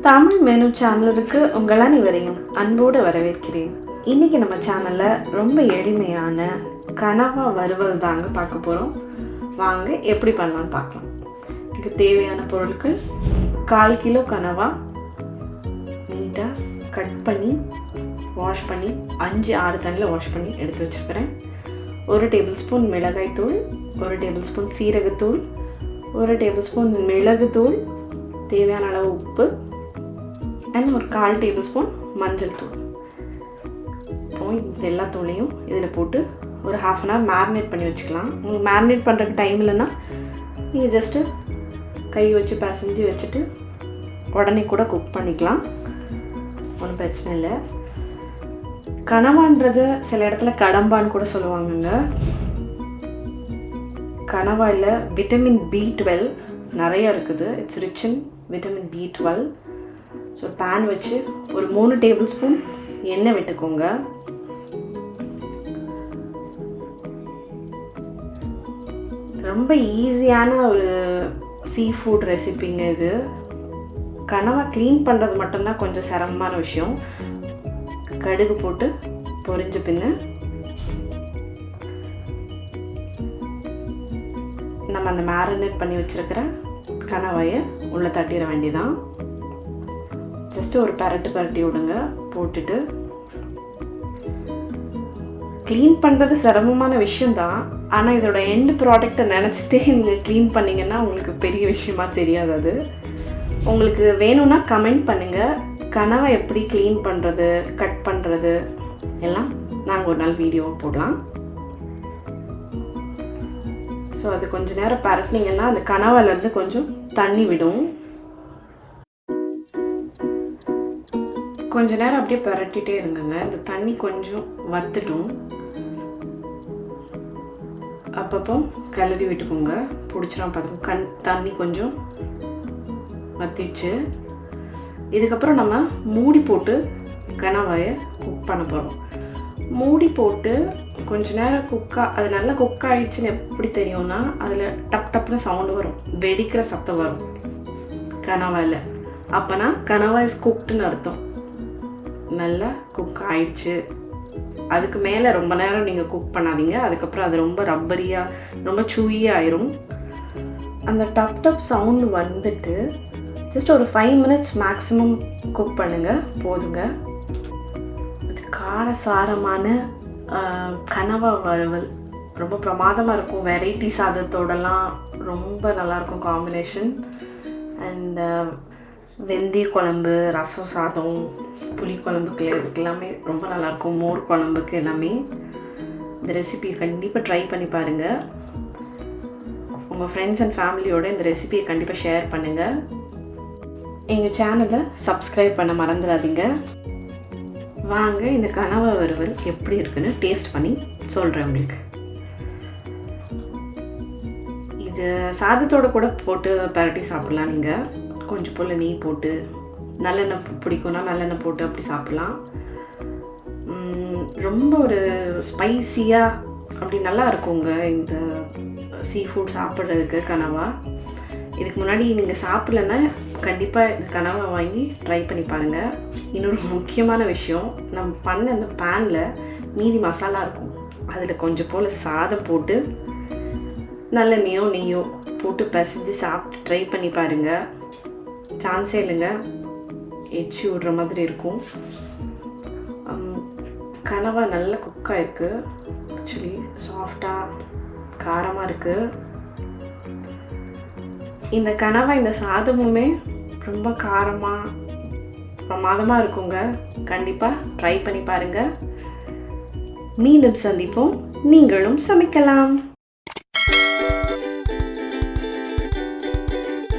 Tamil menu சேனலுக்கு உங்கள் அனைவரையும் அன்போடு வரவேற்கிறேன். இன்றைக்கி நம்ம சேனலில் ரொம்ப எளிமையான கனவா வறுவல் தாங்க பார்க்க போகிறோம். வாங்க எப்படி பண்ணலான்னு பார்க்கலாம். இதுக்கு தேவையான பொருட்கள்: 1/4 கிலோ கனவா நீட்டாக கட் பண்ணி வாஷ் பண்ணி 5-6 தண்ணியில் வாஷ் பண்ணி எடுத்து வச்சுருக்கிறேன். 1 டேபிள் ஸ்பூன் மிளகாய்த்தூள், 1 டேபிள் ஸ்பூன் சீரகத்தூள், 1 டேபிள் ஸ்பூன் மிளகுத்தூள், தேவையான அளவு உப்பு அண்ட் ஒரு 1/4 டேபிள் ஸ்பூன் மஞ்சள் தூள். இப்போ இது எல்லா தூளையும் இதில் போட்டு ஒரு 1/2 அன் ஹவர் மேரினேட் பண்ணி வச்சுக்கலாம். உங்களுக்கு மேரினேட் பண்ணுறதுக்கு டைம் இல்லைன்னா நீங்கள் ஜஸ்ட்டு கை வச்சு பிசைஞ்சு வச்சுட்டு உடனே கூட குக் பண்ணிக்கலாம், ஒன்றும் பிரச்சனை இல்லை. கனவான்றது சில இடத்துல கடம்பான்னு கூட சொல்லுவாங்கங்க. கனவாயில் விட்டமின் B12 நிறைய இருக்குது. It's rich in vitamin B12. So pan வச்சு ஒரு 3 டேபிள் ஸ்பூன் எண்ணெய் விட்டுக்கோங்க. ரொம்ப ஈஸியான ஒரு சீ ஃபுட் ரெசிபிங்க இது. கனவா க்ளீன் பண்ணுறது மட்டும்தான் கொஞ்சம் சிரமமான விஷயம். கடுகு போட்டு பொரிஞ்ச பின்ன நம்ம அந்த மேரினேட் பண்ணி வச்சுருக்கிற கனவாயை உள்ளே தட்டிட வேண்டியதான். ஜஸ்ட்டு ஒரு பரட்டி விடுங்க. போட்டுட்டு க்ளீன் பண்ணுறது சிரமமான விஷயந்தான். ஆனால் இதோட எண்டு ப்ராடக்டை நினச்சிட்டே நீங்கள் க்ளீன் பண்ணிங்கன்னா உங்களுக்கு பெரிய விஷயமா தெரியாது. அது உங்களுக்கு வேணும்னா கமெண்ட் பண்ணுங்கள். கனவை எப்படி க்ளீன் பண்ணுறது, கட் பண்ணுறது எல்லாம் நாங்கள் ஒரு நாள் வீடியோ போடலாம். ஸோ அது கொஞ்சம் நேரம் பரட்டினீங்கன்னா அந்த கனவாலேருந்து கொஞ்சம் தண்ணி விடும். கொஞ்ச நேரம் அப்படியே பரட்டிகிட்டே இருங்கங்க. இந்த தண்ணி கொஞ்சம் வத்துட்டும். அப்பப்போ கிளறி விட்டுக்கோங்க, பிடிச்சிடும் பார்த்துக்கோங்க. தண்ணி கொஞ்சம் வத்திடுச்சு. இதுக்கப்புறம் நம்ம மூடி போட்டு கனவாயை குக் பண்ண போகிறோம். மூடி போட்டு கொஞ்ச நேரம் அது நல்லா குக் ஆகிடுச்சுன்னு எப்படி தெரியும்னா அதில் டப் டப்னு சவுண்டு வரும், வெடிக்கிற சத்தம் வரும் கனவாயில். அப்போனா கனவா இஸ் குக்டுன்னு அர்த்தம். நல்லா குக் ஆயிடுச்சு. அதுக்கு மேலே ரொம்ப நேரம் நீங்கள் குக் பண்ணாதீங்க. அதுக்கப்புறம் அது ரொம்ப ரப்பரியாக ரொம்ப சூயியாக ஆயிரும். அந்த டப் டப் சவுண்டு வந்துட்டு ஜஸ்ட் ஒரு 5 மினிட்ஸ் மேக்ஸிமம் குக் பண்ணுங்கள், போதுங்க. அது காரசாரமான கனவா வறுவல் ரொம்ப பிரமாதமாக இருக்கும். வெரைட்டி சாதத்தோடலாம் ரொம்ப நல்லாயிருக்கும் காம்பினேஷன். அண்ட் வெந்தய குழம்பு, ரசம் சாதம், புளி குழம்புக்கு எல்லாமே ரொம்ப நல்லாயிருக்கும். மோர் குழம்புக்கு எல்லாமே. இந்த ரெசிபியை கண்டிப்பாக ட்ரை பண்ணி பாருங்கள். உங்கள் ஃப்ரெண்ட்ஸ் அண்ட் ஃபேமிலியோடு இந்த ரெசிபியை கண்டிப்பாக ஷேர் பண்ணுங்கள். எங்கள் சேனலை சப்ஸ்கிரைப் பண்ண மறந்துடாதீங்க. வாங்க இந்த கனவா வறுவல் எப்படி இருக்குன்னு டேஸ்ட் பண்ணி சொல்கிறேன் உங்களுக்கு. இது சாதத்தோடு கூட போட்டு பரட்டி சாப்பிட்லாம். நீங்கள் கொஞ்சம் போல் நெய் போட்டு, நல்லெண்ணெய் பிடிக்கும்னா நல்லெண்ணெய் போட்டு அப்படி சாப்பிட்லாம். ரொம்ப ஒரு ஸ்பைஸியாக அப்படி நல்லா இருக்குங்க இந்த சீ ஃபுட் சாப்பிட்றதுக்கு கனவா. இதுக்கு முன்னாடி நீங்கள் சாப்பிட்லன்னா கண்டிப்பாக இந்த கனவா வாங்கி ட்ரை பண்ணி பாருங்கள். இன்னொரு முக்கியமான விஷயம், நம்ம பண்ண இந்த பேனில் மீதி மசாலா இருக்கும், அதில் கொஞ்சம் போல் சாதம் போட்டு நல்லெண்ணெயோ நெய்யோ போட்டு பிசைஞ்சு சாப்பிட்டு ட்ரை பண்ணி பாருங்கள். சான்ஸே இல்லைங்க, எச்சி விடுற மாதிரி இருக்கும். கனவா நல்லா குக்காக இருக்குது. ஆக்சுவலி சாஃப்டாக காரமாக இருக்குது. இந்த கனவா இந்த சாதமுமே ரொம்ப காரமாக பிரமாதமாக இருக்குங்க. கண்டிப்பாக ட்ரை பண்ணி பாருங்கள். மீண்டும் சந்திப்போம். நீங்களும் சமைக்கலாம்.